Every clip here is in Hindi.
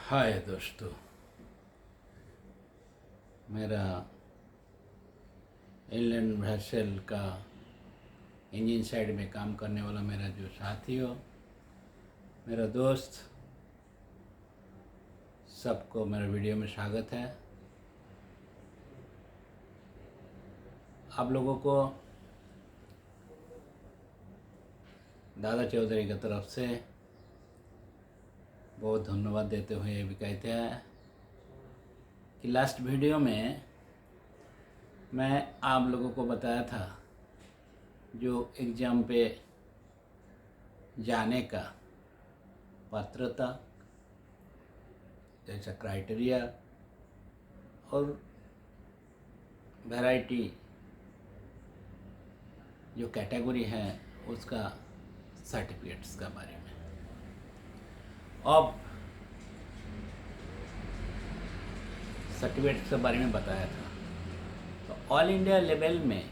हाय दोस्तों, मेरा इनलैंड वेसल का इंजन साइड में काम करने वाला मेरा जो साथी हो, मेरा दोस्त, सबको मेरे वीडियो में स्वागत है। आप लोगों को दादा चौधरी की तरफ से बहुत धन्यवाद देते हुए ये भी कहते हैं कि लास्ट वीडियो में मैं आप लोगों को बताया था जो एग्ज़ाम पे जाने का पात्रता, जैसा क्राइटेरिया और वैरायटी जो कैटेगरी है उसका सर्टिफिकेट्स का बारे में। अब सर्टिफिकेट्स के बारे में बताया था, तो ऑल इंडिया लेवल में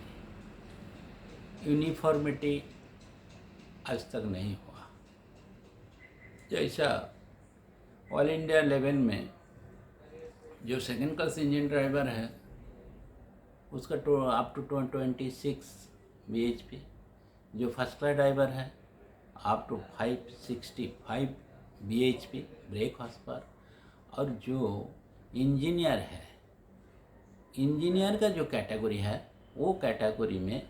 यूनिफॉर्मिटी आज तक नहीं हुआ। जैसा ऑल इंडिया लेवल में जो सेकेंड क्लास इंजन ड्राइवर है उसका अप टू 26 bhp, जो फर्स्ट क्लास ड्राइवर है up to 565 bhp brake horse power, और जो इंजीनियर है, इंजीनियर का जो कैटेगरी है वो कैटेगरी में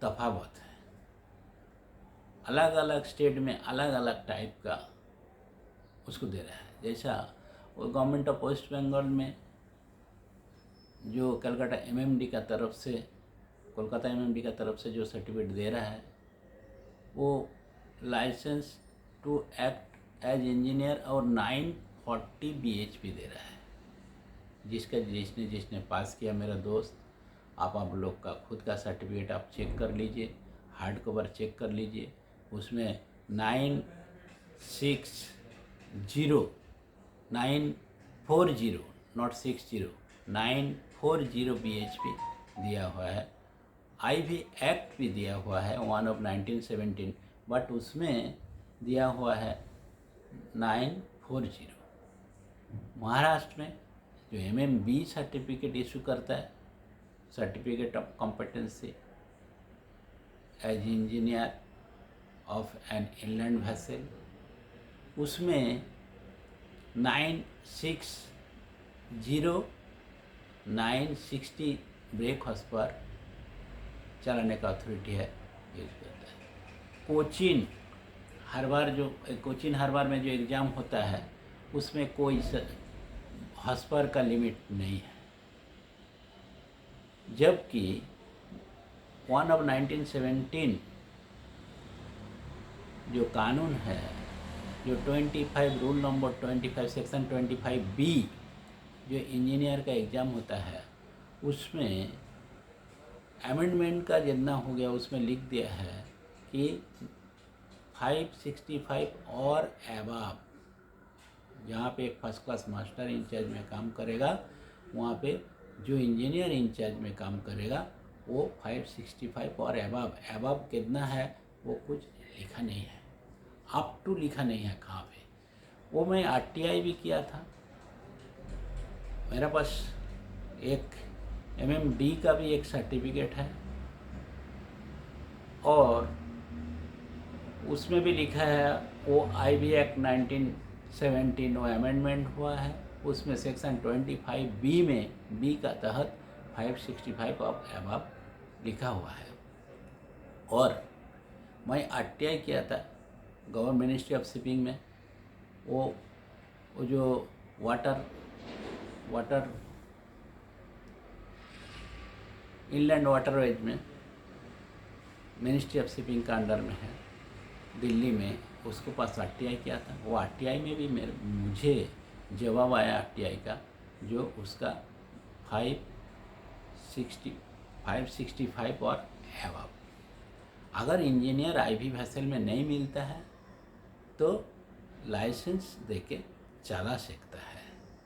तफावत है। अलग अलग स्टेट में अलग अलग टाइप का उसको दे रहा है। जैसा वो गवर्नमेंट ऑफ वेस्ट बंगाल में जो कलकत्ता एमएमडी का तरफ से कोलकाता एमएमडी का तरफ से जो सर्टिफिकेट दे रहा है वो licence to act as engineer और 940 bhp दे रहा है। जिसने पास किया, मेरा दोस्त, आप लोग का खुद का सर्टिफिकेट आप चेक कर लीजिए, हार्ड कवर चेक कर लीजिए, उसमें 940 नॉट 60 940 bhp दिया हुआ है। आईवी एक्ट भी दिया हुआ है 1 of 1917, बट उसमें दिया हुआ है 940। महाराष्ट्र में जो एमएमबी सर्टिफिकेट इशू करता है, certificate of competency as engineer of an inland vessel, उसमें 960 ब्रेक हॉर्स पर चलाने का अथॉरिटी है, यूज करता है। कोचिन हर बार में जो एग्ज़ाम होता है उसमें कोई हॉर्स पावर का लिमिट नहीं है, जबकि 1 of 1917 जो कानून है, जो 25 रूल नंबर 25 सेक्शन 25B जो इंजीनियर का एग्ज़ाम होता है उसमें अमेंडमेंट का जितना हो गया उसमें लिख दिया है कि 565 और एबाव, जहाँ पे एक फर्स्ट क्लास मास्टर इंचार्ज में काम करेगा वहाँ पे जो इंजीनियर इंचार्ज में काम करेगा वो 565 और एबाव कितना है वो कुछ लिखा नहीं है, अप टू लिखा नहीं है कहाँ पे। वो मैं आरटीआई भी किया था, मेरा पास एक एमएमडी का भी एक सर्टिफिकेट है और उसमें भी लिखा है वो आईवी एक्ट 1917 वो अमेंडमेंट हुआ है, उसमें सेक्शन 25B में बी का तहत 565 ऑफ एबाव लिखा हुआ है। और मैं आरटीआई किया था गवर्नमेंट मिनिस्ट्री ऑफ शिपिंग में, वो जो वाटर इनलैंड वाटरवेज में मिनिस्ट्री ऑफ शिपिंग का अंडर में है दिल्ली में, उसको पास आरटीआई किया था। वो आरटीआई में भी मुझे जवाब आया आरटीआई का, जो उसका 565 और एबाव। अगर इंजीनियर आईवी वेसल में नहीं मिलता है तो लाइसेंस देके चला सकता है,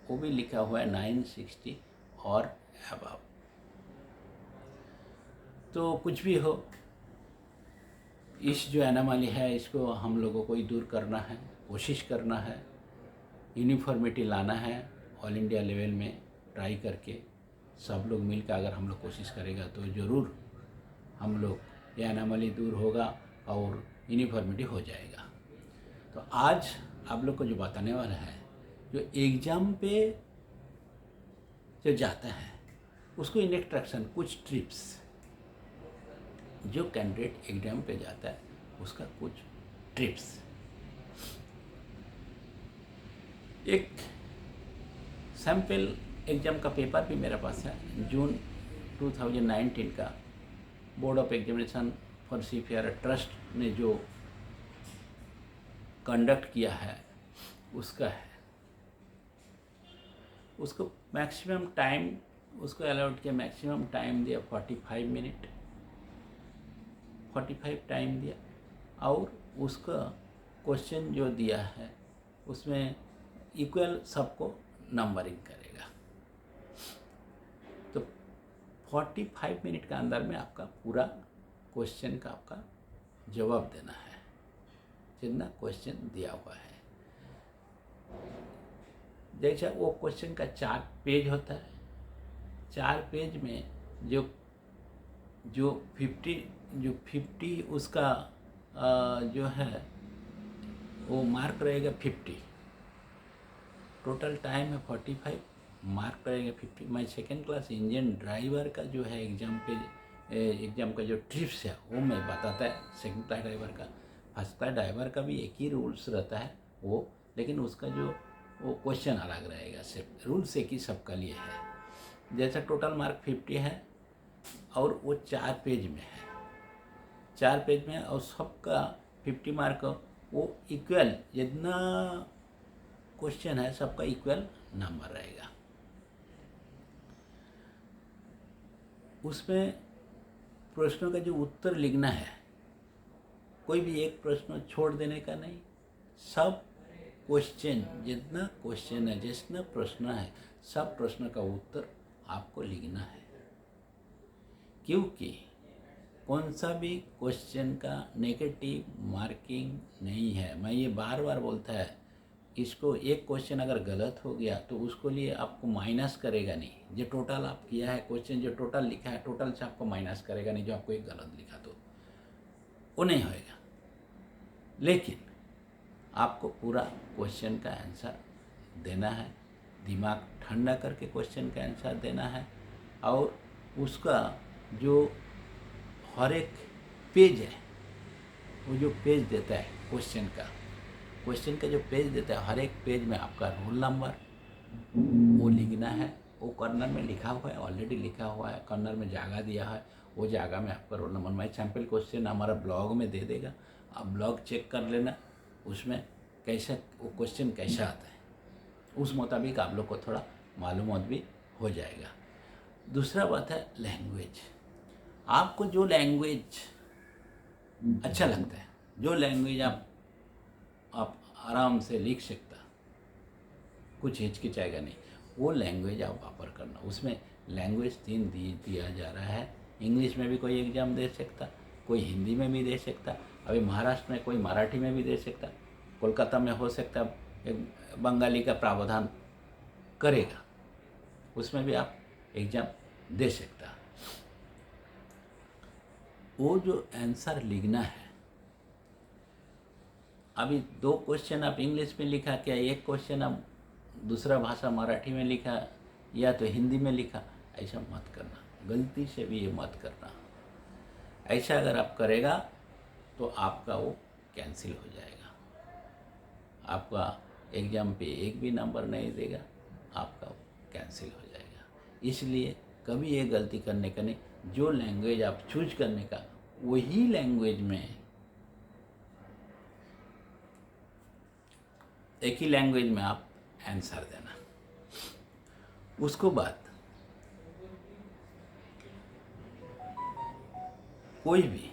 वो भी लिखा हुआ है 960 और एबाव। तो कुछ भी हो, इस जो एनामली है इसको हम लोगों को ही दूर करना है, कोशिश करना है, यूनिफॉर्मिटी लाना है। ऑल इंडिया लेवल में ट्राई करके सब लोग मिलकर अगर हम लोग कोशिश करेगा तो ज़रूर हम लोग ये एनामली दूर होगा और यूनिफॉर्मिटी हो जाएगा। तो आज आप लोग को जो बताने वाला है, जो एग्ज़ाम पे जो जाता है उसको इंस्ट्रक्शन, कुछ टिप्स, जो कैंडिडेट एग्ज़ाम पे जाता है उसका कुछ टिप्स। एक सैम्पल एग्ज़ाम का पेपर भी मेरे पास है, जून 2019 का board of examination for seafarer trust ने जो कंडक्ट किया है उसका है। उसको मैक्सिमम टाइम उसको अलाउड किया, मैक्सिमम टाइम दिया 45 मिनट, 45 टाइम दिया। और उसका क्वेश्चन जो दिया है उसमें इक्वल सबको नंबरिंग करेगा। तो 45 मिनट के अंदर में आपका पूरा क्वेश्चन का आपका जवाब देना है, जितना क्वेश्चन दिया हुआ है। जैसा वो क्वेश्चन का 4 पेज होता है, 4 पेज में जो 50 उसका जो है वो मार्क रहेगा 50। टोटल टाइम है 45, मार्क रहेगा 50। मैं सेकेंड क्लास इंजन ड्राइवर का जो है एग्ज़ाम का जो ट्रिप्स है वो मैं बताता है। सेकेंड क्लास ड्राइवर का, फर्स्ट क्लास ड्राइवर का भी एक ही रूल्स रहता है वो, लेकिन उसका जो वो क्वेश्चन अलग रहेगा। सिर्फ रूल्स एक ही सबका लिए है। जैसा टोटल मार्क 50 है और वो 4 पेज में है, 4 पेज में, और सबका 50 मार्क वो इक्वल, जितना क्वेश्चन है सबका इक्वल नंबर रहेगा। उसमें प्रश्नों का जो उत्तर लिखना है, कोई भी एक प्रश्न छोड़ देने का नहीं। सब क्वेश्चन, जितना क्वेश्चन है, जितना प्रश्न है, सब प्रश्न का उत्तर आपको लिखना है। क्योंकि कौन सा भी क्वेश्चन का नेगेटिव मार्किंग नहीं है। मैं ये बार बार बोलता है, इसको एक क्वेश्चन अगर गलत हो गया तो उसको लिए आपको माइनस करेगा नहीं। जो टोटल आप किया है क्वेश्चन, जो टोटल लिखा है, टोटल से आपको माइनस करेगा नहीं। जो आपको एक गलत लिखा तो वो नहीं होएगा। लेकिन आपको पूरा क्वेश्चन का आंसर देना है, दिमाग ठंडा करके क्वेश्चन का आंसर देना है। और उसका जो हर एक पेज है, वो जो पेज देता है क्वेश्चन का जो पेज देता है, हर एक पेज में आपका रोल नंबर वो लिखना है। वो कॉर्नर में लिखा हुआ है, ऑलरेडी लिखा हुआ है, कॉर्नर में जगह दिया है, वो जगह में आपका रोल नंबर। मैं सैम्पल क्वेश्चन हमारा ब्लॉग में दे देगा, आप ब्लॉग चेक कर लेना, उसमें कैसा वो क्वेश्चन कैसा आता है, उस मुताबिक आप लोग को थोड़ा मालूमात भी हो जाएगा। दूसरा बात है लैंग्वेज। आपको जो लैंग्वेज अच्छा लगता है, जो लैंग्वेज आप आराम से लिख सकता, कुछ हिचकिचाएगा नहीं, वो लैंग्वेज आप वापर करना। उसमें लैंग्वेज 3 दिया जा रहा है। इंग्लिश में भी कोई एग्ज़ाम दे सकता, कोई हिंदी में भी दे सकता, अभी महाराष्ट्र में कोई मराठी में भी दे सकता, कोलकाता में हो सकता एक बंगाली का प्रावधान करेगा, उसमें भी आप एग्ज़ाम दे सकता। वो जो आंसर लिखना है, अभी 2 क्वेश्चन आप इंग्लिश में लिखा, क्या एक क्वेश्चन आप दूसरा भाषा मराठी में लिखा या तो हिंदी में लिखा, ऐसा मत करना, गलती से भी ये मत करना। ऐसा अगर आप करेगा तो आपका वो कैंसिल हो जाएगा, आपका एग्ज़ाम पे एक भी नंबर नहीं देगा, आपका वो कैंसिल हो जाएगा। इसलिए कभी ये गलती करने का नहीं। जो लैंग्वेज आप चूज करने का, वही लैंग्वेज में, एक ही लैंग्वेज में आप आंसर देना। उसको बाद कोई भी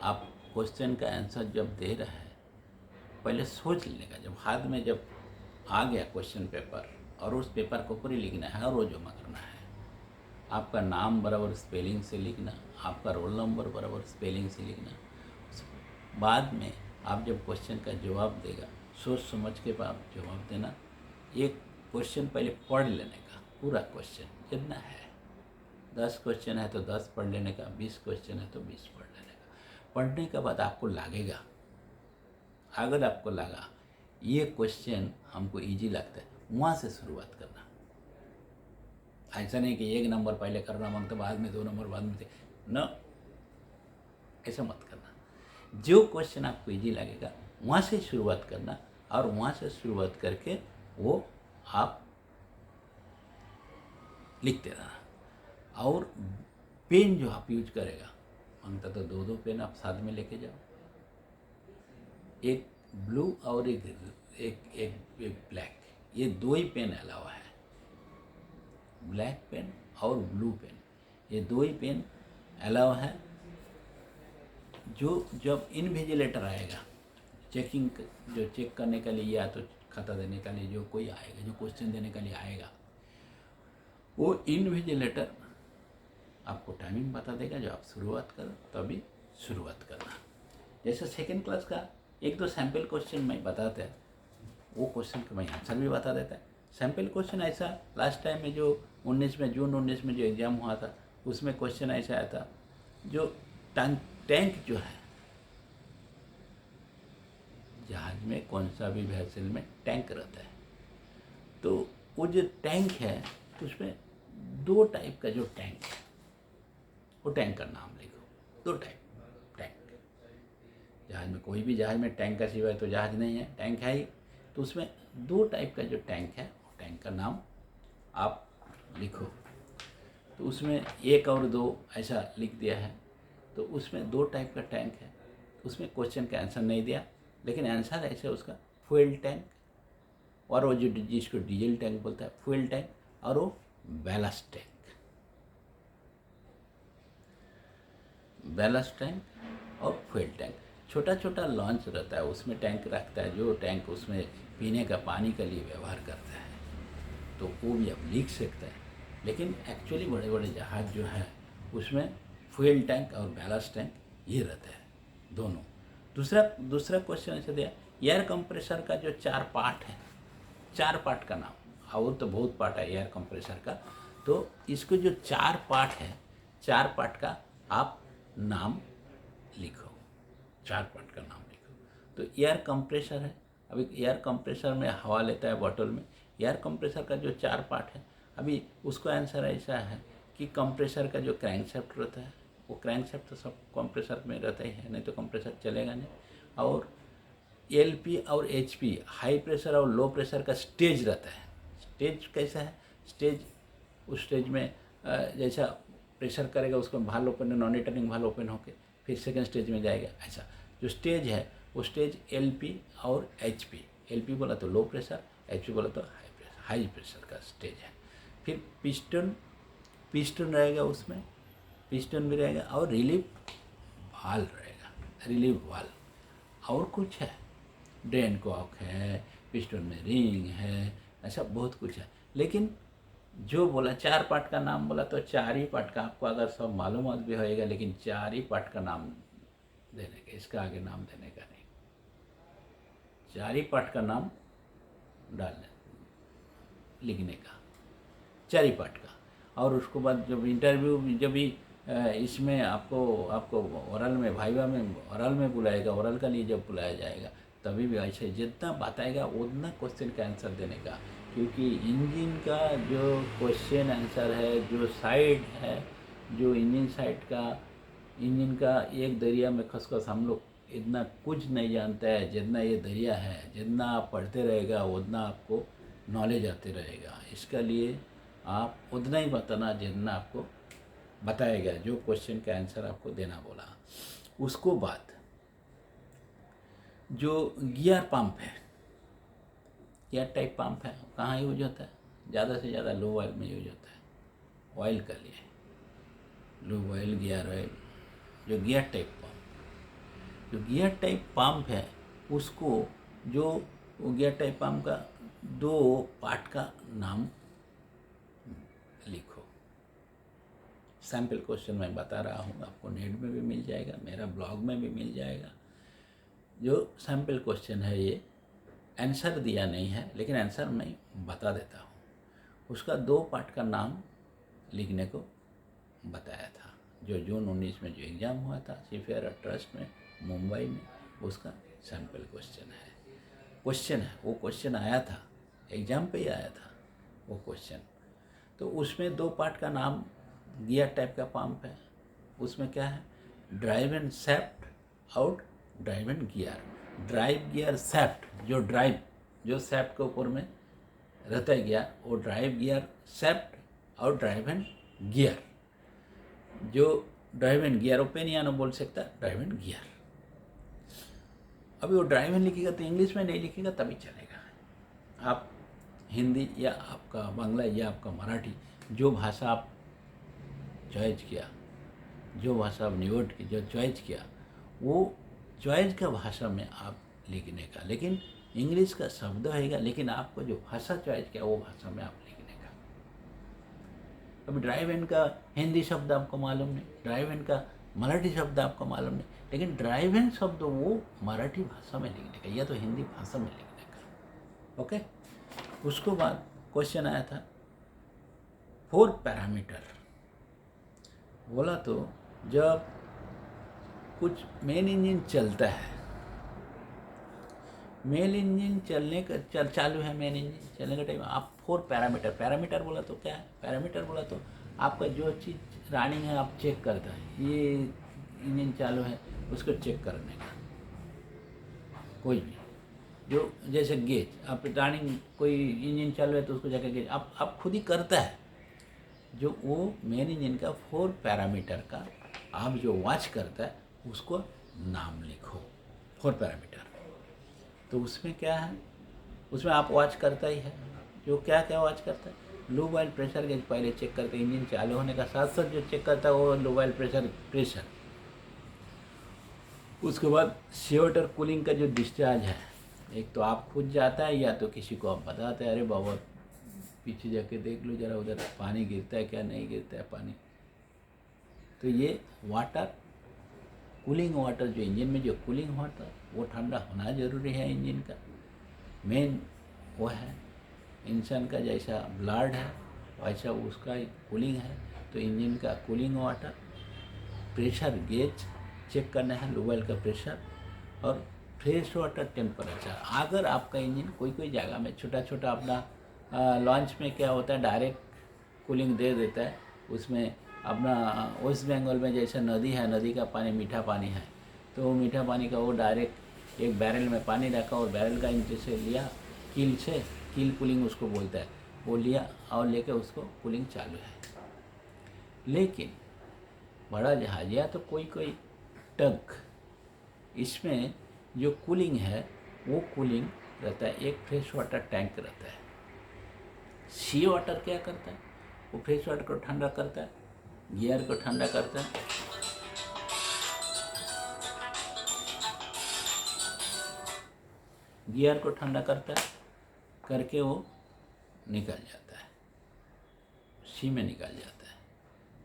आप क्वेश्चन का आंसर जब दे रहे हैं, पहले सोच लेने का। जब हाथ में जब आ गया क्वेश्चन पेपर, और उस पेपर को पूरी लिखना है और वो जमा करना है। आपका नाम बराबर स्पेलिंग से लिखना, आपका रोल नंबर बराबर स्पेलिंग से लिखना, बाद में आप जब क्वेश्चन का जवाब देगा, सोच समझ के आप जवाब देना। एक क्वेश्चन पहले पढ़ लेने का, पूरा क्वेश्चन जितना है, 10 क्वेश्चन है तो 10 पढ़ लेने का, 20 क्वेश्चन है तो 20 पढ़ लेने का। पढ़ने के बाद आपको लगेगा, अगर आपको लगा ये क्वेश्चन हमको इजी लगता है, वहाँ से शुरुआत करना। ऐसा नहीं कि 1 नंबर पहले करना मांगता, बाद में 2 नंबर, बाद में न, ऐसा मत करना। जो क्वेश्चन आपको इजी लगेगा वहाँ से शुरुआत करना, और वहाँ से शुरुआत करके वो आप लिखते रहना। और पेन जो आप यूज करेगा, मांगता तो 2-2 पेन आप साथ में लेके जाओ, एक ब्लू और एक ब्लैक, ये 2 ही पेन अलावा है। ब्लैक पेन और ब्लू पेन, ये 2 ही पेन अलावा है। जो जब इन्विजिलेटर आएगा, चेकिंग जो चेक करने के लिए या तो खाता देने के लिए जो कोई आएगा, जो क्वेश्चन देने के लिए आएगा, वो इन्विजिलेटर आपको टाइमिंग बता देगा। जो आप शुरुआत करो तभी शुरुआत करना। जैसे सेकेंड क्लास का 1-2 सैम्पल क्वेश्चन मैं बताता है, वो क्वेश्चन का मैं आंसर भी बता देता है। सैम्पल क्वेश्चन ऐसा लास्ट टाइम में जो जून 19 में जो एग्ज़ाम हुआ था, उसमें क्वेश्चन ऐसा आया था, जो टैंक जो है, जहाज में कौन सा भी वेसल में टैंक रहता है, तो वो जो टैंक है तो उसमें 2 टाइप का जो टैंक है, वो टैंक का नाम लिखो। 2 टाइप टैंक, जहाज में कोई भी जहाज में टैंक का सिवाय तो जहाज नहीं है, टैंक है ही, तो उसमें 2 टाइप का जो टैंक है, वो टैंक का नाम आप लिखो। तो उसमें 1 और 2 ऐसा लिख दिया है। तो उसमें 2 टाइप का टैंक है, उसमें क्वेश्चन का आंसर नहीं दिया, लेकिन आंसर ऐसे उसका फ्यूल टैंक, और वो जो जिसको डीजल टैंक बोलता है, फ्यूल टैंक, और वो बैलास्ट टैंक। बैलास्ट टैंक और फ्यूल टैंक, छोटा छोटा लॉन्च रहता है, उसमें टैंक रखता है, जो टैंक उसमें पीने का पानी के लिए व्यवहार करता है, तो वो भी आप लिख सकते हैं। लेकिन एक्चुअली बड़े बड़े जहाज जो है उसमें फ्यूल टैंक और बैलास्ट टैंक ये रहता है दोनों। दूसरा क्वेश्चन ऐसे दिया, एयर कंप्रेसर का जो 4 पार्ट है, 4 पार्ट का नाम, और तो बहुत पार्ट है एयर कंप्रेसर का, तो इसको जो 4 पार्ट है, 4 पार्ट का आप नाम लिखो, 4 पार्ट का नाम लिखो। तो एयर कंप्रेसर है, अभी एयर कंप्रेसर में हवा लेता है बॉटल में, एयर कंप्रेसर का जो 4 पार्ट है, अभी उसको आंसर ऐसा है कि कंप्रेसर का जो क्रैंकशाफ्ट रहता है, वो क्रैंकशाफ्ट तो सब कंप्रेसर में रहता ही है, नहीं तो कंप्रेसर चलेगा नहीं। और एलपी और एचपी, हाई प्रेशर और लो प्रेशर का स्टेज रहता है। स्टेज कैसा है, स्टेज उस स्टेज में जैसा प्रेशर करेगा उसको भाल ओपन, नॉन रिटर्निंग भाल ओपन होके फिर सेकंड स्टेज में जाएगा। ऐसा जो स्टेज है वो स्टेज एलपी और एचपी, एलपी बोला तो लो प्रेशर, एचपी बोला तो हाई प्रेशर का स्टेज है। फिर पिस्टन रहेगा, उसमें पिस्टन भी रहेगा, और रिलीफ वाल्व रहेगा, रिलीफ वाल्व। और कुछ है, ड्रेन कॉक है, पिस्टन में रिंग है, ऐसा बहुत कुछ है। लेकिन जो बोला 4 पार्ट का नाम बोला, तो 4 ही पार्ट का आपको अगर सब मालूमात भी होएगा, लेकिन 4 ही पार्ट का नाम देने का, इसका आगे नाम देने का नहीं, 4 ही पार्ट का नाम डालने लिखने का, 4 ही पार्ट का। और उसको बाद जब इंटरव्यू, जब भी इसमें आपको ओरल में, वाइवा में, ओरल में बुलाएगा, ओरल का लिए जब बुलाया जाएगा, तभी भी ऐसे जितना बताएगा उतना क्वेश्चन का आंसर देने का। क्योंकि इंजन का जो क्वेश्चन आंसर है, जो साइड है, जो इंजन साइड का, इंजन का एक दरिया में खसखस हम लोग इतना कुछ नहीं जानता है जितना ये दरिया है। जितना आप पढ़ते रहेगा उतना आपको नॉलेज आते रहेगा। इसका लिए आप उतना ही बताना जितना आपको बताएगा, जो क्वेश्चन का आंसर आपको देना बोला। उसको बाद जो गियर पंप है, गियर टाइप पंप है, कहाँ यूज होता है, ज़्यादा से ज़्यादा लो ऑयल में यूज होता है, ऑयल का लिए लो ऑयल, गियर ऑयल। जो गियर टाइप पंप, जो गियर टाइप पंप है, उसको जो गियर टाइप पंप का 2 पार्ट का नाम लिखो। सैम्पल क्वेश्चन मैं बता रहा हूँ, आपको नेट में भी मिल जाएगा, मेरा ब्लॉग में भी मिल जाएगा। जो सैम्पल क्वेश्चन है ये आंसर दिया नहीं है, लेकिन आंसर मैं बता देता हूँ। उसका 2 पार्ट का नाम लिखने को बताया था, जो जून 19 में जो एग्ज़ाम हुआ था सीफेयर ट्रस्ट में मुंबई में, उसका सैम्पल क्वेश्चन है। वो क्वेश्चन आया था, एग्ज़ाम पे ही आया था वो क्वेश्चन। तो उसमें 2 पार्ट का नाम, गियर टाइप का पंप है, उसमें क्या है, ड्राइव एंड सैफ्ट और drive and gear. Drive gear shaft, जो सैफ्ट के ऊपर में रहता है गियर, वो ड्राइव गियर सैफ्ट और ड्राइव एंड गियर। जो ड्राइव एंड गियर ओपन या ना बोल सकता, ड्राइव एंड गियर। अभी वो ड्राइव एंड लिखेगा तो इंग्लिश में नहीं लिखेगा तभी चलेगा। आप हिंदी या आपका बांग्ला या आपका मराठी, जो भाषा आप चॉइस किया, जो भाषा आप निवड की, जो चॉइस किया, वो चॉइस का भाषा में आप लिखने का। लेकिन इंग्लिश का शब्द होगा, लेकिन आपको जो भाषा चॉइस किया वो भाषा में आप लिखने का। अभी ड्राइव इन का हिंदी शब्द आपको मालूम नहीं, ड्राइव इन का मराठी शब्द आपको मालूम नहीं, लेकिन ड्राइव इन शब्द वो मराठी भाषा में लिखने का या तो हिंदी भाषा में लिखने का। ओके। उसको बाद क्वेश्चन आया था 4 पैरामीटर। बोला तो जब कुछ मेन इंजन चलता है, मेन इंजन चलने का चालू है, मेन इंजन चलने का टाइम आप 4 पैरामीटर बोला तो क्या है, पैरामीटर बोला तो आपका जो चीज़ रनिंग है आप चेक करता है, ये इंजन चालू है उसको चेक करने का। कोई भी जो जैसे गेज, आप रनिंग कोई इंजन चालू है तो उसको जाकर गेज आप खुद ही करता है। जो वो मेन इंजन का 4 पैरामीटर का आप जो वॉच करता है उसको नाम लिखो, 4 पैरामीटर। तो उसमें क्या है, उसमें आप वॉच करता ही है, जो क्या क्या वॉच करता है, लो वाइल प्रेशर गेज पहले चेक करते हैं, इंजन चालू होने का साथ साथ जो चेक करता है वो लो वाइल प्रेशर। उसके बाद सीओट और कूलिंग का जो डिस्चार्ज है, एक तो आप खुद जाता है या तो किसी को आप बताते हैं, अरे बाबा पीछे जाके देख लो जरा उधर पानी गिरता है क्या, नहीं गिरता है पानी। तो ये वाटर, कूलिंग वाटर, जो इंजन में जो कूलिंग वाटर वो ठंडा होना जरूरी है। इंजन का मेन वो है, इंसान का जैसा ब्लड है वैसा उसका कूलिंग है। तो इंजन का cooling water, pressure gauge check करना है, लोवेल का प्रेशर और फ्रेश वाटर टेम्परेचर। अगर आपका इंजन कोई जगह में छोटा छोटा अपना लॉन्च में क्या होता है डायरेक्ट कूलिंग दे देता है, उसमें अपना वेस्ट बंगाल में जैसे नदी है, नदी का पानी मीठा पानी है, तो वो मीठा पानी का वो डायरेक्ट एक बैरल में पानी रखा और बैरल का इंच से लिया, कील कूलिंग उसको बोलता है, वो लिया और लेके उसको कूलिंग चालू है। लेकिन बड़ा जहाज या तो कोई टग, इसमें जो कूलिंग है वो कूलिंग रहता है, एक फ्रेश वाटर टैंक रहता है। सी वाटर क्या करता है, वो फ्रेश वाटर को ठंडा करता है, गियर को ठंडा करता है, गियर को ठंडा करता है, करके वो निकल जाता है, सी में निकल जाता है।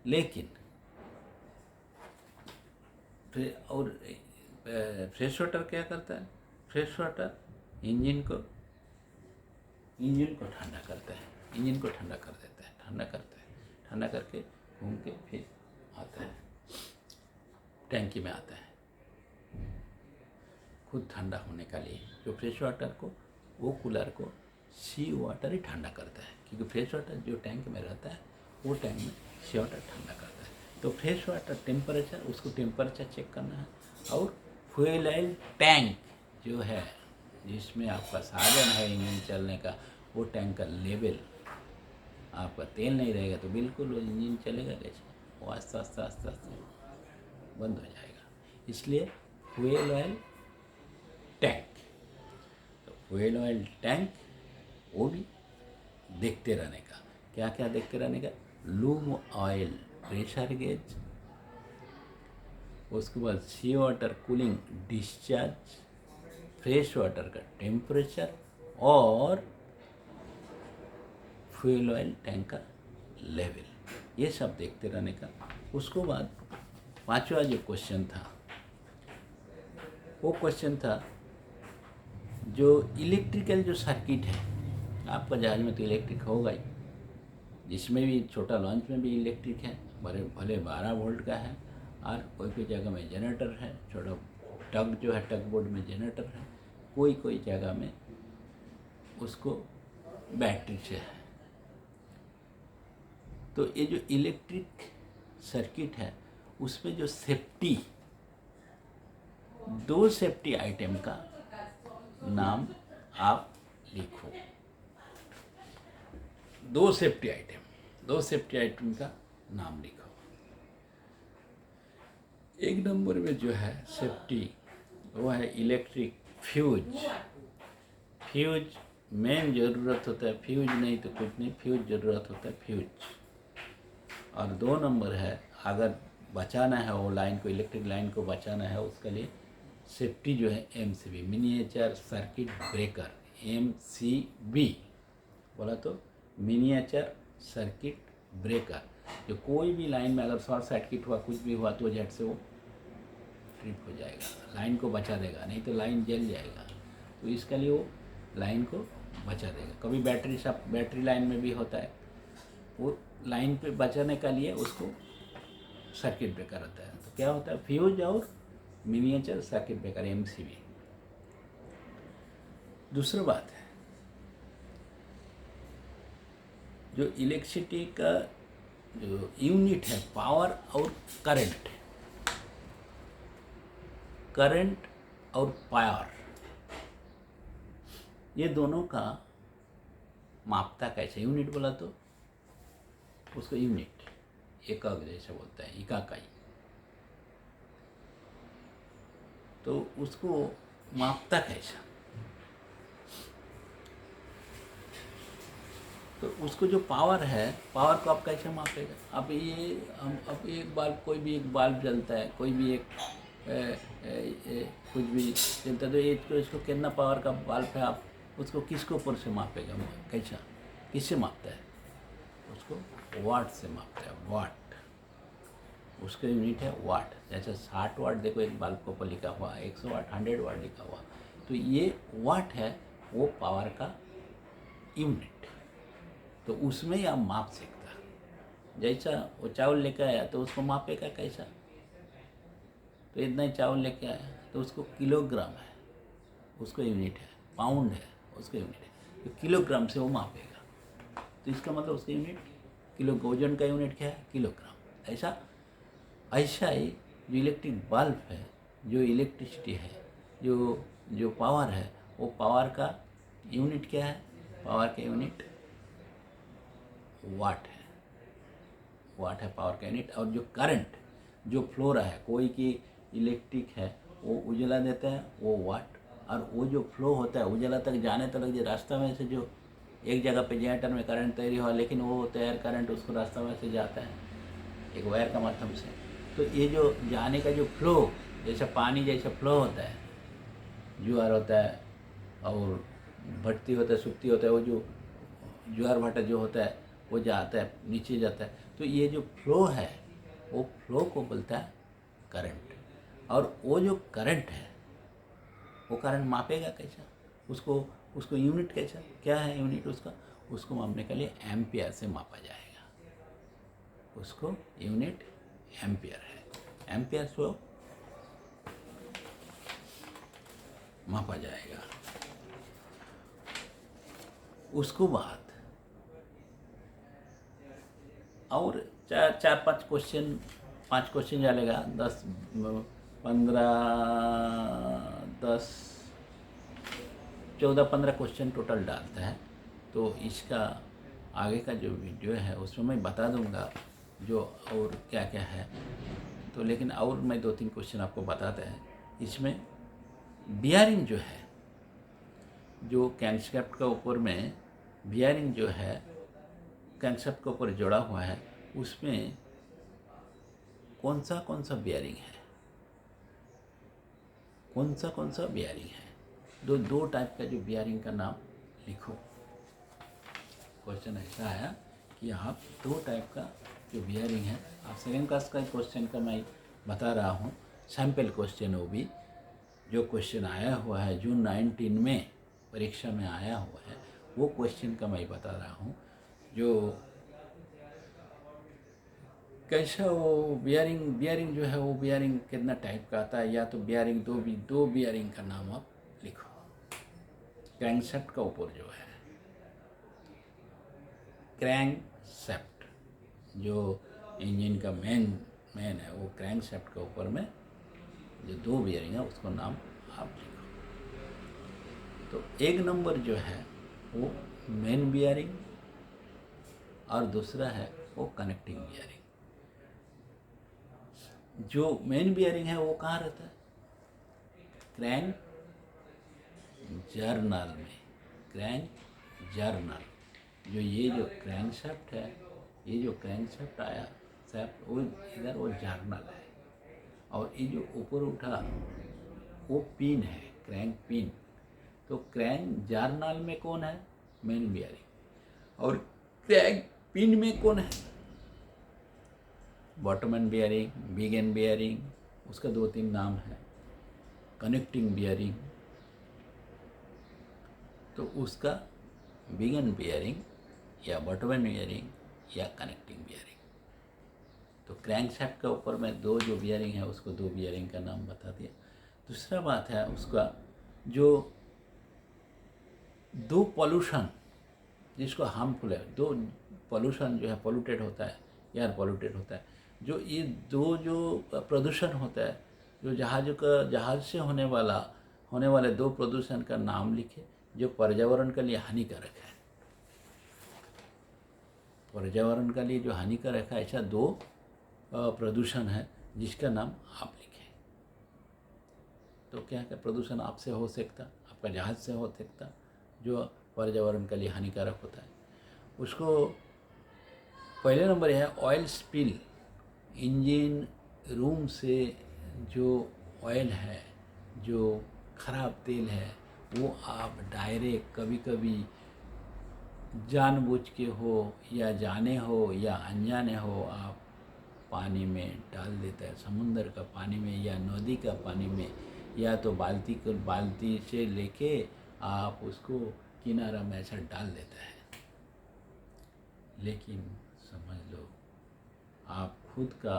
लेकिन और फ्रेश वाटर क्या करता है, फ्रेश वाटर इंजन को ठंडा करता है, इंजन को ठंडा कर देता है, ठंडा करता है, ठंडा करके घूम के फिर आता है टैंकी में आता है खुद ठंडा होने का लिए। जो फ्रेश वाटर को वो कूलर को सी वाटर ही ठंडा करता है, क्योंकि फ्रेश वाटर जो टैंक में रहता है वो टैंक में सी वाटर ठंडा करता है। तो फ्रेश वाटर टेम्परेचर, उसको टेम्परेचर चेक करना है। और फ्यूल ऑयल टैंक जो है जिसमें आपका साधन है इंजन चलने का, वो टैंक का लेवल, आपका तेल नहीं रहेगा तो बिल्कुल वो इंजन चलेगा कैसे, वो आस्ते आस्ते बंद हो जाएगा। इसलिए फ्यूल ऑयल टैंक, तो फ्यूल ऑयल टैंक वो भी देखते रहने का। क्या क्या देखते रहने का, लूम ऑयल प्रेशर गेज, उसके बाद sea water cooling discharge, fresh water का टेम्परेचर और फ्यूल ऑयल टैंक का लेवल, ये सब देखते रहने का। उसको बाद 5वां जो क्वेश्चन था वो क्वेश्चन था जो इलेक्ट्रिकल जो सर्किट है, आपका जहाज में तो इलेक्ट्रिक होगा ही, जिसमें भी छोटा लॉन्च में भी इलेक्ट्रिक है, भले भले 12 वोल्ट का है, और कोई कोई जगह में जनरेटर है, छोटा टग जो है टग बोर्ड में जनरेटर है, कोई कोई जगह में उसको बैटरी से है। तो ये जो इलेक्ट्रिक सर्किट है उसमें जो सेफ्टी, 2 सेफ्टी आइटम का नाम आप लिखो। 2 सेफ्टी आइटम का नाम लिखो। एक नंबर में जो है सेफ्टी, वो है इलेक्ट्रिक फ्यूज मेन ज़रूरत होता है, फ्यूज नहीं तो कुछ नहीं, फ्यूज ज़रूरत होता है, फ्यूज। और 2 नंबर है, अगर बचाना है वो लाइन को, इलेक्ट्रिक लाइन को बचाना है, उसके लिए सेफ्टी जो है MCB, miniature circuit breaker, MCB बोला तो मिनिएचर सर्किट ब्रेकर, जो कोई भी लाइन में अगर शॉर्ट सर्किट हुआ, कुछ भी हुआ तो झट से वो ट्रिप हो जाएगा, लाइन को बचा देगा, नहीं तो लाइन जल जाएगा। तो इसके लिए वो लाइन को बचा देगा। कभी बैटरी लाइन में भी होता है, वो लाइन पे बचाने के लिए उसको सर्किट ब्रेकर होता है। तो क्या होता है, फ्यूज और मिनिएचर सर्किट ब्रेकर, MCB। दूसरा बात है, जो इलेक्ट्रिसिटी का जो यूनिट है, पावर और करंट और पावर, ये दोनों का मापता कैसे। यूनिट बोला तो उसको यूनिट, एकक जैसे बोलता है, इकाई, तो उसको मापता कैसा। तो उसको जो पावर है, पावर को आप कैसे मापेगा। अब एक बल्ब, कोई भी एक बल्ब जलता है, कोई भी एक कुछ भी जलता है, तो इसको कितना पावर का बल्ब है, आप उसको किसके ऊपर से मापेगा, कैसा, किससे मापता है, उसको वाट से मापता है, वाट, उसका यूनिट है वाट। जैसे 60 वाट देखो एक बल्ब के ऊपर लिखा हुआ, 100 वाट, 100 वाट लिखा हुआ, तो ये वाट है, वो पावर का यूनिट। तो उसमें ही आप माप सकता। जैसा वो चावल लेकर आया तो उसको मापेगा कैसा, तो इतना ही चावल लेके आया तो उसको किलोग्राम है, उसको यूनिट है, पाउंड है, उसका यूनिट है, तो किलोग्राम से वो मापेगा। तो इसका मतलब उसका यूनिट किलो, वजन का यूनिट क्या है, किलोग्राम। ऐसा ही जो इलेक्ट्रिक बल्ब है, जो इलेक्ट्रिसिटी है, जो पावर है, वो पावर का यूनिट क्या है, पावर का यूनिट वाट है, पावर का यूनिट। और जो करंट जो फ्लो रहा है, कोई की इलेक्ट्रिक है वो उजला देता है, वो वाट। और वो जो फ्लो होता है उजला तक जाने तक, जो रास्ता में से जो एक जगह पे जनरेटर में करंट तैयारी हुआ, लेकिन वो तैयार करंट उसको रास्ता में से जाता है एक वायर का माध्यम से। तो ये जो जाने का जो फ्लो, जैसा पानी जैसा फ्लो होता है, ज्वार होता है और भट्टी होता है, सुक्ति होता है, वो जो ज्वार भाटा जो होता है वो जाता है, नीचे जाता है। तो ये जो फ्लो है, वो फ्लो को बोलता है करंट। और वो जो करंट है, वो करंट मापेगा कैसा, उसको यूनिट कैसा, क्या है यूनिट उसका, उसको मापने के लिए एम्पियर से मापा जाएगा। उसको यूनिट एम्पियर है, एम्पियर से मापा जाएगा। उसको बाद और 4-5 क्वेश्चन, 5 क्वेश्चन डालेगा, 10 15 10 14-15 क्वेश्चन टोटल डालता है। तो इसका आगे का जो वीडियो है उसमें मैं बता दूंगा जो और क्या क्या है। तो लेकिन और मैं 2-3 क्वेश्चन आपको बताते हैं। इसमें बियरिंग जो है, जो कैंसकेप्ट का ऊपर में बियरिंग जो है कैंसकेप्ट के ऊपर जोड़ा हुआ है, उसमें कौन सा बियरिंग है, कौन सा बियरिंग है, दो टाइप का जो बियरिंग का नाम लिखो। क्वेश्चन ऐसा आया कि आप 2 टाइप का जो बियरिंग है, आप सेकेंड क्लास का क्वेश्चन का मैं बता रहा हूँ, सैम्पल क्वेश्चन वो भी जो क्वेश्चन आया हुआ है जून 19 में परीक्षा में आया हुआ है, वो क्वेश्चन का मैं बता रहा हूँ। जो कैसा वो बियरिंग जो है, वो बियरिंग कितना टाइप का आता है, या तो बियरिंग दो बियरिंग का नाम आप लिखो। क्रैंकशाफ्ट का ऊपर जो है, क्रैंकशाफ्ट जो इंजन का मेन है, वो क्रैंकशाफ्ट के ऊपर में जो दो बियरिंग है उसको नाम आप लिखो। तो एक नंबर जो है वो मेन बियरिंग और दूसरा है वो कनेक्टिंग बियरिंग। जो मेन बियरिंग है वो कहाँ रहता है? क्रैंक जर्नल में। क्रैंक जर्नल जो क्रैंकशाफ्ट है, ये जो क्रैंकशाफ्ट आया शाफ्ट, वो इधर वो जर्नल है। और ये जो ऊपर उठा वो पिन है, क्रैंक पिन। तो क्रैंक जर्नल में कौन है? Main bearing. और क्रैंक पिन में कौन है? Bottom and bearing, big and bearing, उसका 2-3 नाम है। कनेक्टिंग बियरिंग, तो उसका बिग एंड बियरिंग या बॉटम एंड बियरिंग या कनेक्टिंग बियरिंग। तो क्रैंकशाफ्ट के ऊपर में दो जो बियरिंग है उसको दो बियरिंग का नाम बता दिया। दूसरा बात है उसका जो दो पॉल्यूशन जिसको हार्मफुल है, दो पॉल्यूशन जो है पॉल्यूटेड होता है, एयर पॉल्यूटेड होता है, जो ये दो जो प्रदूषण होता है, जो जहाज से होने वाले दो प्रदूषण का नाम लिखे जो पर्यावरण के लिए हानिकारक है। पर्यावरण के लिए जो हानिकारक है, ऐसा दो प्रदूषण है जिसका नाम आप लिखें। तो क्या प्रदूषण आपसे हो सकता, आपका जहाज से हो सकता, जो पर्यावरण के लिए हानिकारक होता है। उसको पहले नंबर है ऑयल स्पिल। इंजन रूम से जो ऑयल है, जो खराब तेल है, वो आप डायरेक्ट कभी कभी जानबूझ के हो या जाने हो या अनजाने हो आप पानी में डाल देता है, समुंदर का पानी में या नदी का पानी में, या तो बाल्टी से लेके आप उसको किनारा में ऐसा डाल देता है। लेकिन समझ लो आप खुद का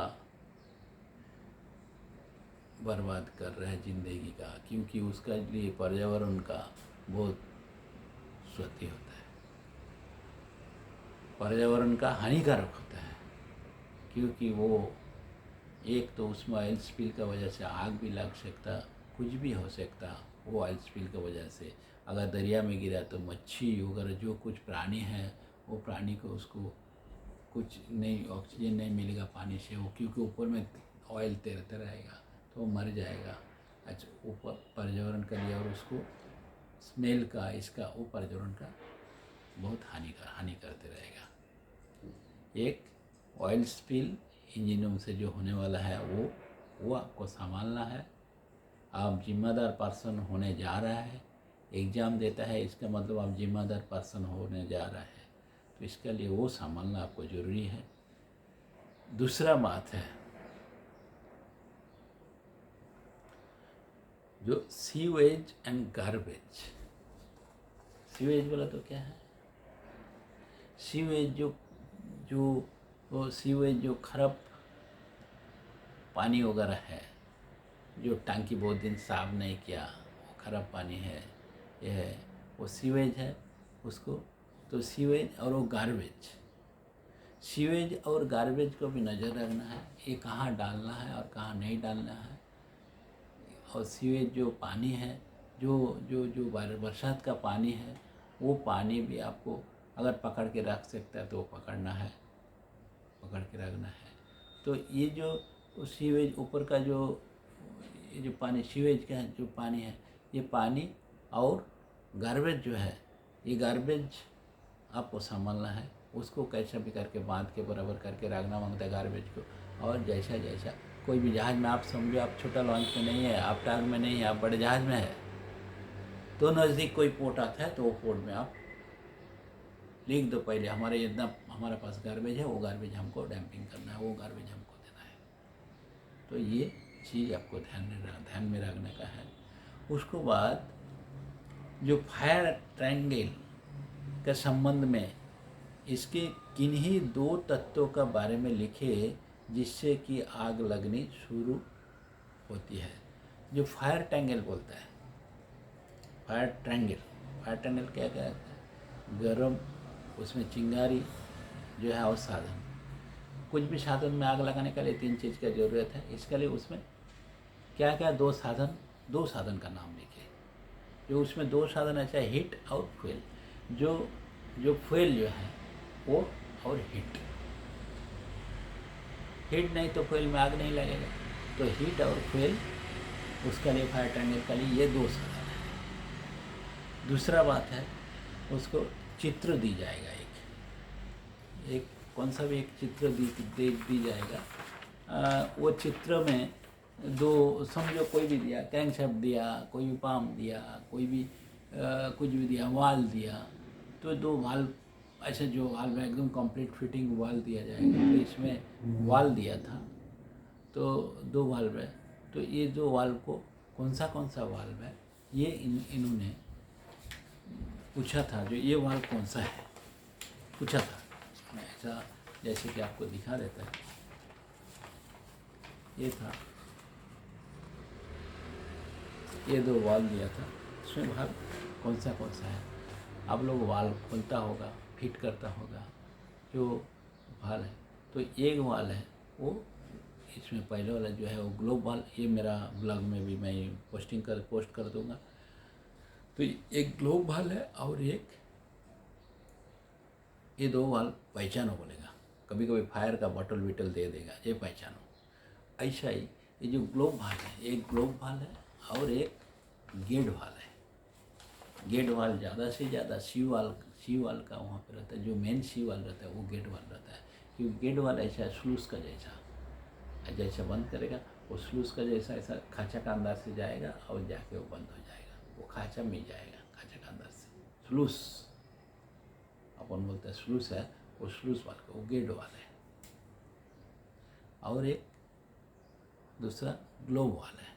बर्बाद कर रहे हैं ज़िंदगी का, क्योंकि उसका लिए पर्यावरण का बहुत क्षति होता है, पर्यावरण का हानिकारक होता है। क्योंकि वो एक तो उसमें ऑयल स्पिल का वजह से आग भी लग सकता, कुछ भी हो सकता। वो ऑयल स्पिल की वजह से अगर दरिया में गिरा तो मच्छी वगैरह जो कुछ प्राणी है, वो प्राणी को उसको कुछ नहीं, ऑक्सीजन नहीं मिलेगा पानी से, वो क्योंकि ऊपर में ऑयल तैरता रहेगा तो वो मर जाएगा। अच्छा, ऊपर पर्यावरण का लिए और उसको स्मेल का, इसका वो पर्यावरण का बहुत हानि करते रहेगा। एक ऑयल स्पिल इंजनों से जो होने वाला है वो आपको संभालना है। आप जिम्मेदार पर्सन होने जा रहा है, एग्ज़ाम देता है, इसका मतलब आप जिम्मेदार पर्सन होने जा रहा है, तो इसके लिए वो संभालना आपको ज़रूरी है। दूसरा बात है जो सीवेज एंड गार्बेज। सीवेज बोला तो क्या है? सीवेज जो सीवेज जो खराब पानी वगैरह है, जो टंकी बहुत दिन साफ नहीं किया, वो खराब पानी है, ये है, वो सीवेज है उसको। तो सीवेज और वो गार्बेज, सीवेज और गार्बेज को भी नज़र रखना है, ये कहाँ डालना है और कहाँ नहीं डालना है। और सीवेज जो पानी है, जो बरसात का पानी है, वो पानी भी आपको अगर पकड़ के रख सकता है तो वो पकड़ के रखना है। तो ये जो सीवेज ऊपर का ये जो पानी सीवेज का जो पानी है, ये पानी और गार्बेज जो है, ये गार्बेज आपको संभालना है। उसको कैसे भी करके बांध के बराबर करके रखना मांगता है गार्बेज को। और जैसा कोई भी जहाज़ में, आप समझो आप छोटा लॉन्च में नहीं है, आप टाग में नहीं है, आप बड़े जहाज़ में है, तो नज़दीक कोई पोर्ट आता है तो वो पोर्ट में आप लिख दो पहले हमारे पास गार्बेज है, वो गार्बेज हमको डैम्पिंग करना है, वो गार्बेज हमको देना है। तो ये चीज़ आपको ध्यान में रखने का है। उसको बाद जो फायर ट्रायंगल के संबंध में इसके किन्हीं दो तत्वों का बारे में लिखे जिससे कि आग लगनी शुरू होती है। जो फायर ट्रायंगल बोलता है, फायर ट्रायंगल क्या कहता है? गरम, उसमें चिंगारी जो है और साधन। कुछ भी साधन में आग लगाने के लिए 3 चीज़ की ज़रूरत है। इसके लिए उसमें क्या क्या दो साधन का नाम लिखे। जो उसमें 2 साधन अच्छा है, हीट और फ्यूल। जो फ्यूल जो है वो और हीट नहीं तो फ्यूल में आग नहीं लगेगा। तो हीट और फ्यूल, उसके लिए फायर ट्रायंगल के लिए ये 2 साधन है। दूसरा बात है, उसको चित्र दी जाएगा, एक कौन सा भी एक चित्र दी जाएगा। वो चित्र में दो, समझो कोई भी दिया, कैंशअप दिया, कोई भी पाम दिया, कोई भी कुछ भी दिया, वाल दिया, तो 2 वाल, ऐसे जो वाल में एकदम कंप्लीट फिटिंग वाल दिया जाएगा। तो इसमें वाल दिया था तो 2 वाल है। तो ये 2 वाल को कौन सा वाल है, ये इन्होंने पूछा था। जो ये वाल कौन सा है पूछा था। मैं ऐसा जैसे कि आपको दिखा देता है, ये था, ये 2 वाल दिया था। इसमें भाग कौन सा है, आप लोग वाल खोलता होगा, फिट करता होगा जो वाल है। तो एक वाल है वो, इसमें पहले वाला जो है वो ग्लोब वाल, ये मेरा ब्लॉग में भी मैं पोस्ट कर दूंगा। तो एक ग्लोब वाल है और एक, ये 2 वाल पहचानो बोलेगा। कभी कभी फायर का बॉटल विटल दे देगा, ये पहचानो। ऐसा ही ये जो ग्लोब वाल है, एक ग्लोब वाल है और एक गेड वाल है। गेड वाल ज़्यादा से ज़्यादा सी वाल का वहाँ पे रहता है। जो मेन सी वाल रहता है वो गेड वाल रहता है। क्योंकि गेड वाल ऐसा स्लूस का जैसा बंद करेगा, वो स्लूस का जैसा ऐसा खाँचा का अंदर से जाएगा और जाके वो बंद हो जाएगा। वो खाँचा में जाएगा, खाँचा का अंदर से। स्लूस अपन बोलते हैं, स्लूस है वो, स्लूस वाल का वो गेड वाल है। और एक दूसरा ग्लोब वाल है।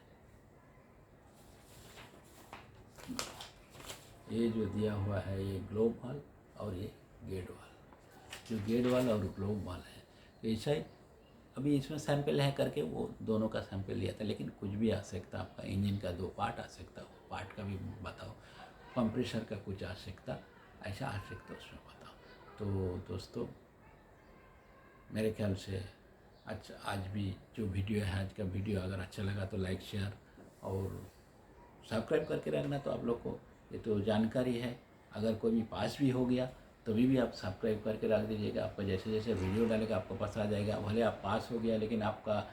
ये जो दिया हुआ है ये ग्लोब वाल और ये गेड वाल। जो गेड वाल और ग्लोब वाल है, ऐसा ही अभी इसमें सैंपल है करके वो दोनों का सैंपल लिया था। लेकिन कुछ भी आ सकता, आपका इंजन का 2 पार्ट आ सकता, वो पार्ट का भी बताओ, कंप्रेसर का कुछ आ सकता, ऐसा आ सकता उसमें बताओ। तो दोस्तों, मेरे ख्याल से अच्छा, आज भी जो वीडियो है, आज का वीडियो अगर अच्छा लगा तो लाइक, शेयर और सब्सक्राइब करके रखना। तो आप लोग को ये तो जानकारी है। अगर कोई भी पास भी हो गया तभी भी आप सब्सक्राइब करके रख दीजिएगा। आपका जैसे जैसे वीडियो डालेगा आपको पता आ जाएगा। भले आप पास हो गया, लेकिन आपका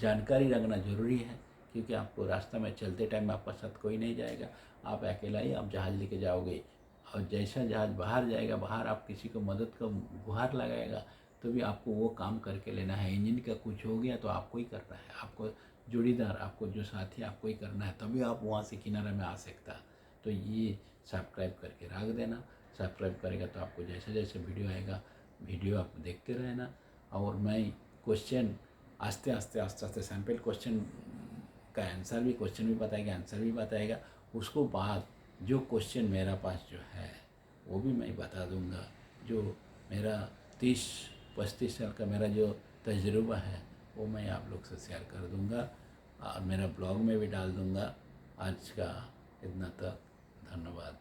जानकारी रखना ज़रूरी है। क्योंकि आपको रास्ता में चलते टाइम आपका साथ कोई नहीं जाएगा, आप अकेला ही आप जहाज़ लेके जाओगे। और जैसा जहाज़ बाहर जाएगा, बाहर आप किसी को मदद का गुहार लगाएगा तो भी आपको वो काम करके लेना है। इंजन का कुछ हो गया तो आपको ही करना है, आपको जोड़ीदार, आपको जो साथी, आपको ही करना है, तभी आप वहाँ से किनारे में आ सकता। तो ये सब्सक्राइब करके रख देना। सब्सक्राइब करेगा तो आपको जैसे जैसे वीडियो आएगा, वीडियो आप देखते रहना। और मैं क्वेश्चन आस्ते सैम्पल क्वेश्चन का आंसर भी बताएगा, आंसर भी बताएगा। उसको बाद जो क्वेश्चन मेरा पास जो है वो भी मैं बता दूंगा। जो मेरा 30-35 साल का मेरा जो तजुर्बा है वो मैं आप लोग से शेयर कर दूंगा और मेरा ब्लॉग में भी डाल दूंगा। आज का इतना तक, धन्यवाद।